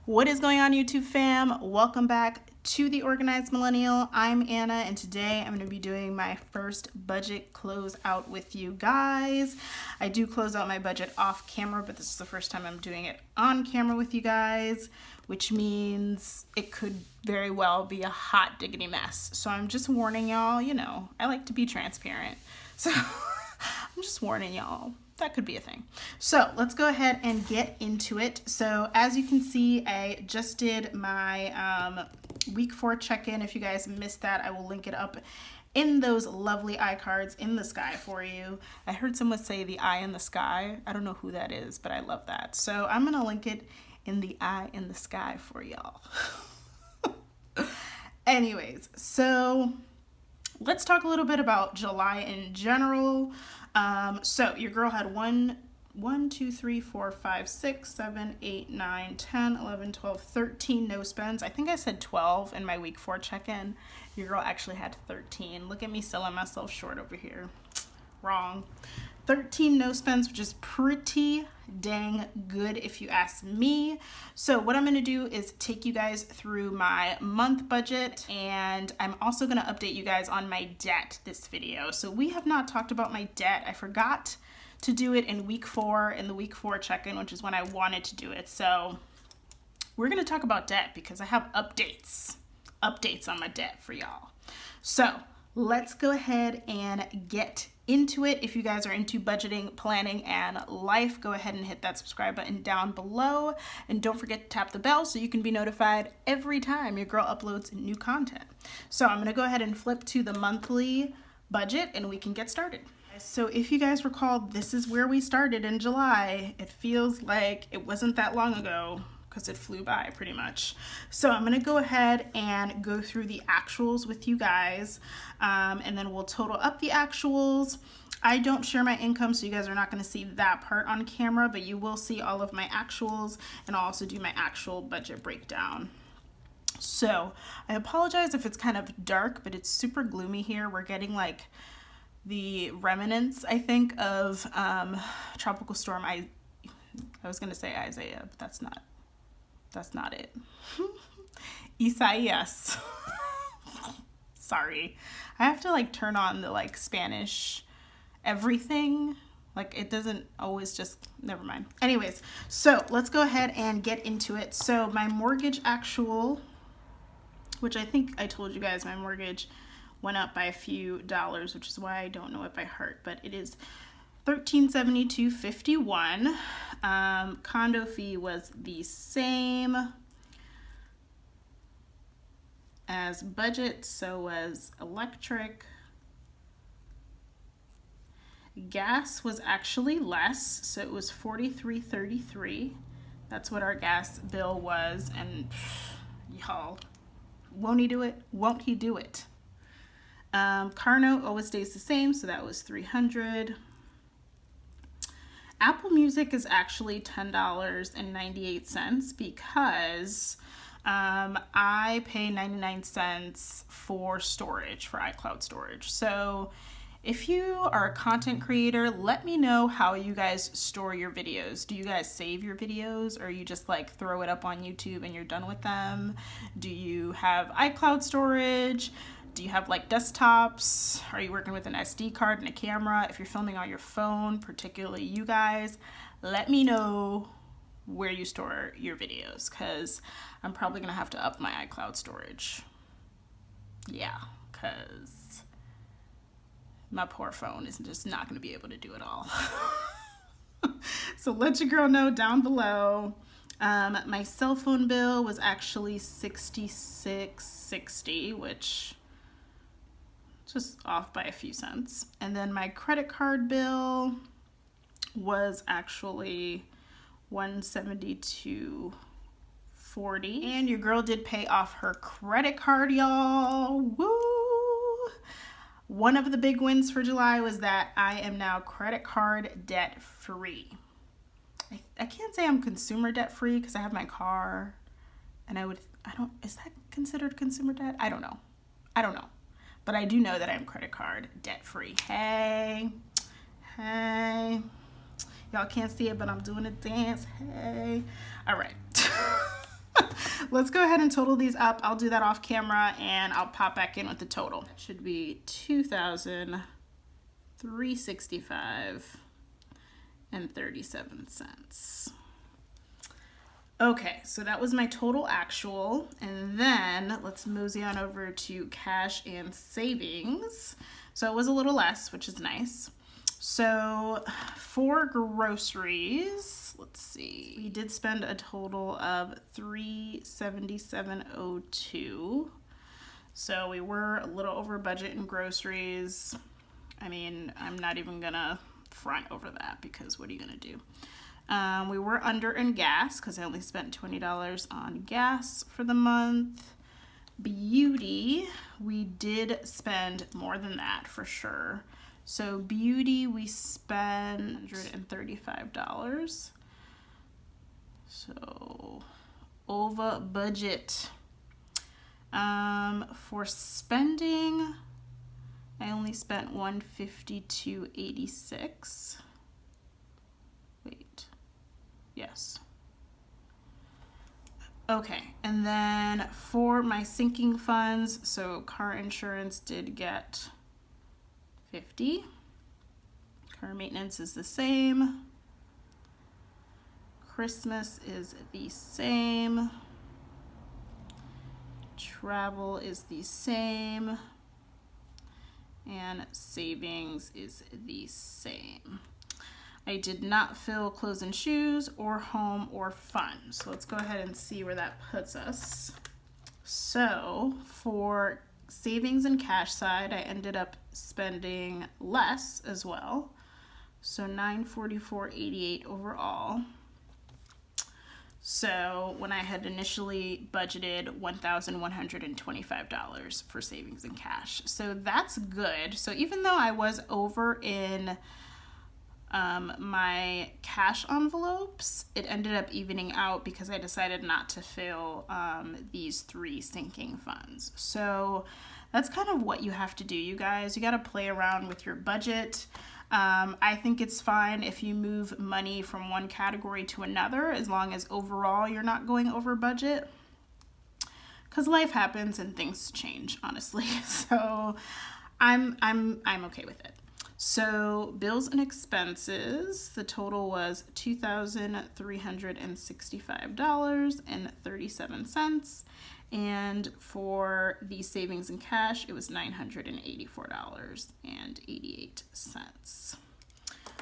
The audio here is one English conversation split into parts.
What is going on, YouTube fam? Welcome back to The Organized Millennial. I'm Anna, and today I'm going to be doing my first budget closeout with you guys. I do close out my budget off camera, but this is the first time I'm doing it on camera with you guys, which means it could very well be a hot diggity mess. So I'm just warning y'all, I like to be transparent. So I'm just warning y'all. That could be a thing. So let's go ahead and get into it. So as you can see, I just did my week 4 check-in. If you guys missed that, I will link it up in those lovely eye cards in the sky for you. I heard someone say the eye in the sky. I don't know who that is, but I love that. So I'm going to link it in the eye in the sky for y'all. Anyways, so let's talk a little bit about July in general. So your girl had 1, 2, 3, 4, 5, 6, 7, 8, 9, 10, 11, 12, 13 no spends. I think I said 12 in my week 4 check-in. Your girl actually had 13. Look at me selling myself short over here. Wrong. 13 no spends, which is pretty dang good if you ask me. So what I'm going to do is take you guys through my month budget, and I'm also going to update you guys on my debt this video. So we have not talked about my debt. I forgot to do it in week 4 in the week 4 check-in, which is when I wanted to do it. So we're going to talk about debt because I have updates on my debt for y'all. So let's go ahead and get into it. If you guys are into budgeting, planning, and life, go ahead and hit that subscribe button down below, and don't forget to tap the bell so you can be notified every time your girl uploads new content. So I'm going to go ahead and flip to the monthly budget and we can get started. So if you guys recall, this is where we started in July. It feels like it wasn't that long ago because it flew by pretty much. So I'm gonna go ahead and go through the actuals with you guys, and then we'll total up the actuals. I don't share my income, so you guys are not gonna see that part on camera, but you will see all of my actuals, and I'll also do my actual budget breakdown. So I apologize if it's kind of dark, but it's super gloomy here. We're getting like the remnants, I think, of Tropical Storm. I was gonna say Isaiah, but that's not it. Isaias. Sorry. I have to like turn on the like Spanish everything. Like it doesn't always just, never mind. Anyways, so let's go ahead and get into it. So my mortgage actual, which I think I told you guys my mortgage went up by a few dollars, which is why I don't know it by heart, but it is $1,372.51. Condo fee was the same as budget, so was electric. Gas was actually less, so it was $43.33. That's what our gas bill was, and y'all, won't he do it? Won't he do it? Car note always stays the same, so that was $300. Apple Music is actually $10.98 because I pay 99 cents for storage, for iCloud storage. So if you are a content creator, let me know how you guys store your videos. Do you guys save your videos, or you just like throw it up on YouTube and you're done with them? Do you have iCloud storage? Do you have like desktops? Are you working with an SD card and a camera? If you're filming on your phone, particularly you guys, let me know where you store your videos, because I'm probably gonna have to up my iCloud storage. Yeah, because my poor phone is just not gonna be able to do it all. So let your girl know down below. My cell phone bill was actually $66.60, which just off by a few cents. And then my credit card bill was actually $172.40. And your girl did pay off her credit card, y'all. Woo! One of the big wins for July was that I am now credit card debt free. I can't say I'm consumer debt free because I have my car, and is that considered consumer debt? I don't know. But I do know that I'm credit card debt free. Hey. Y'all can't see it, but I'm doing a dance. Hey. All right. let's go ahead and total these up. I'll do that off camera and I'll pop back in with the total. It should be $2,365.37. Okay, so that was my total actual, and then let's mosey on over to cash and savings. So it was a little less, which is nice. So for groceries, let's see, we did spend a total of $377.02. So we were a little over budget in groceries. I mean, I'm not even gonna front over that because what are you gonna do? We were under in gas because I only spent $20 on gas for the month. Beauty, we did spend more than that for sure. So beauty, we spent $135. So over budget. For spending, I only spent $152.86. Wait. Yes. Okay, and then for my sinking funds, so car insurance did get $50. Car maintenance is the same. Christmas is the same. Travel is the same. And savings is the same. I did not fill clothes and shoes or home or fun. So let's go ahead and see where that puts us. So for savings and cash side, I ended up spending less as well. So $944.88 overall. So when I had initially budgeted $1,125 for savings and cash. So that's good. So even though I was over in my cash envelopes, it ended up evening out because I decided not to fill these 3 sinking funds. So that's kind of what you have to do, you guys. You got to play around with your budget. I think it's fine if you move money from one category to another, as long as overall you're not going over budget, because life happens and things change, honestly. So I'm okay with it. So bills and expenses, the total was $2,365.37. And for the savings and cash, it was $984.88.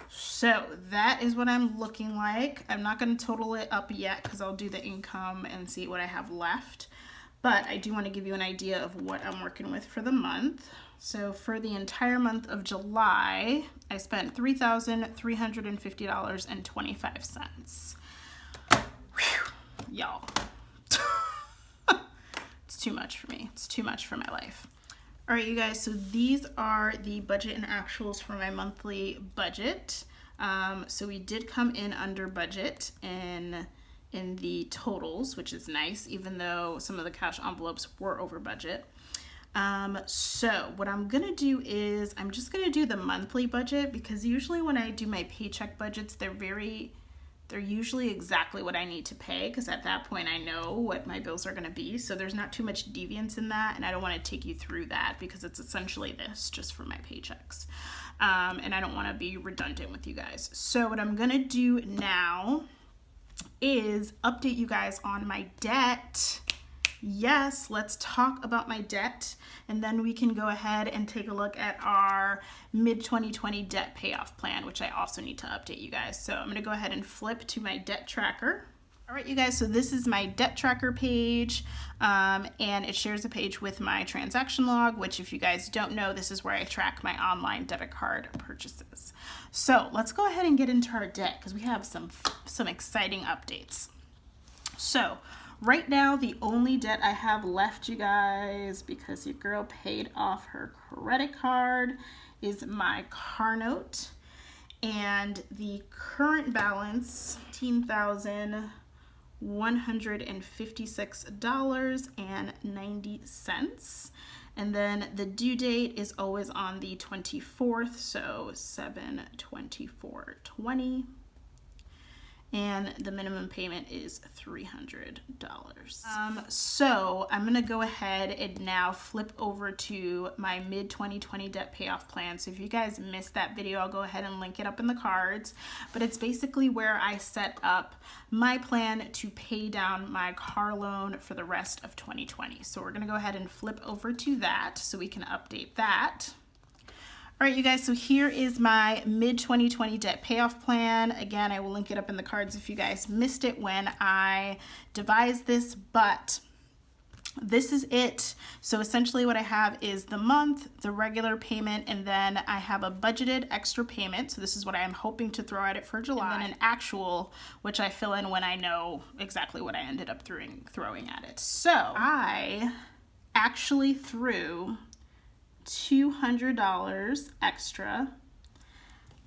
So that is what I'm looking like. I'm not going to total it up yet because I'll do the income and see what I have left. But I do want to give you an idea of what I'm working with for the month. So for the entire month of July, I spent $3,350.25. Y'all. It's too much for me. It's too much for my life. All right, you guys, so these are the budget and actuals for my monthly budget. So we did come in under budget in the totals, which is nice, even though some of the cash envelopes were over budget. So what I'm gonna do is I'm just gonna do the monthly budget, because usually when I do my paycheck budgets, they're usually exactly what I need to pay, because at that point I know what my bills are gonna be. So there's not too much deviance in that, and I don't want to take you through that because it's essentially this just for my paychecks. And I don't want to be redundant with you guys. So what I'm gonna do now is update you guys on my debt. Yes, let's talk about my debt, and then we can go ahead and take a look at our mid-2020 debt payoff plan, which I also need to update you guys. So I'm going to go ahead and flip to my debt tracker. All right, you guys, so this is my debt tracker page, and it shares a page with my transaction log, which if you guys don't know, this is where I track my online debit card purchases. So let's go ahead and get into our debt, because we have some exciting updates. So right now, the only debt I have left, you guys, because your girl paid off her credit card, is my car note. And the current balance, $156.90. And then the due date is always on the 24th, so 7/24/20. and the minimum payment is $300. So I'm gonna go ahead and now flip over to my mid-2020 debt payoff plan. So if you guys missed that video, I'll go ahead and link it up in the cards, but it's basically where I set up my plan to pay down my car loan for the rest of 2020. So we're gonna go ahead and flip over to that so we can update that. All right, you guys, so here is my mid-2020 debt payoff plan. Again, I will link it up in the cards if you guys missed it when I devised this, but this is it. So essentially what I have is the month, the regular payment, and then I have a budgeted extra payment. So this is what I am hoping to throw at it for July. And then an actual, which I fill in when I know exactly what I ended up throwing at it. So I actually threw $200 extra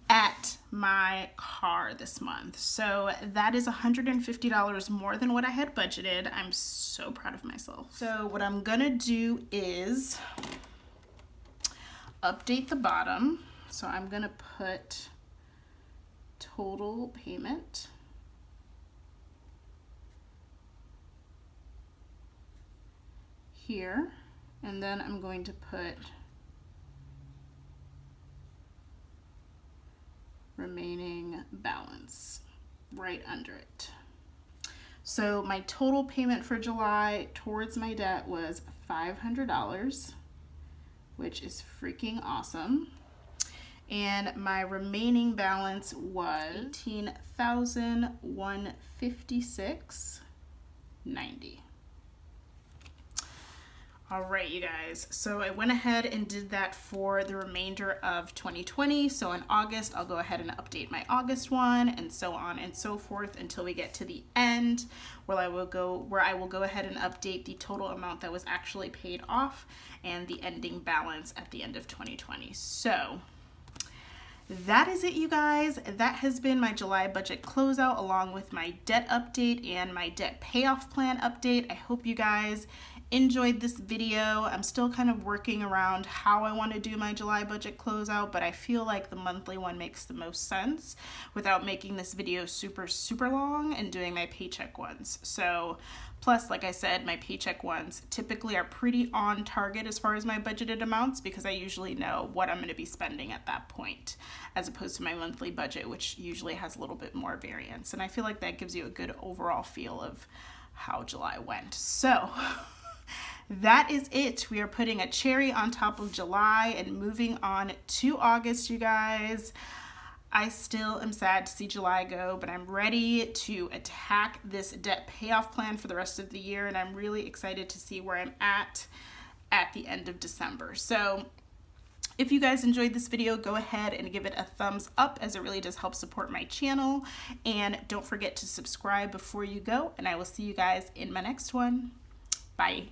at my car this month. So that is $150 more than what I had budgeted. I'm so proud of myself. So what I'm gonna do is update the bottom. So I'm gonna put total payment here, and then I'm going to put remaining balance right under it. So my total payment for July towards my debt was $500, which is freaking awesome. And my remaining balance was $18,156.90. All right, you guys, so I went ahead and did that for the remainder of 2020. So in August, I'll go ahead and update my August one, and so on and so forth until we get to the end where I will go ahead and update the total amount that was actually paid off and the ending balance at the end of 2020. So that is it, you guys. That has been my July budget closeout along with my debt update and my debt payoff plan update. I hope you guys enjoyed this video. I'm still kind of working around how I want to do my July budget closeout, but I feel like the monthly one makes the most sense without making this video super long and doing my paycheck ones. So plus, like I said, my paycheck ones typically are pretty on target as far as my budgeted amounts because I usually know what I'm going to be spending at that point, as opposed to my monthly budget, which usually has a little bit more variance. And I feel like that gives you a good overall feel of how July went. So that is it. We are putting a cherry on top of July and moving on to August, you guys. I still am sad to see July go, but I'm ready to attack this debt payoff plan for the rest of the year, and I'm really excited to see where I'm at the end of December. So if you guys enjoyed this video, go ahead and give it a thumbs up, as it really does help support my channel. And don't forget to subscribe before you go, and I will see you guys in my next one. Bye.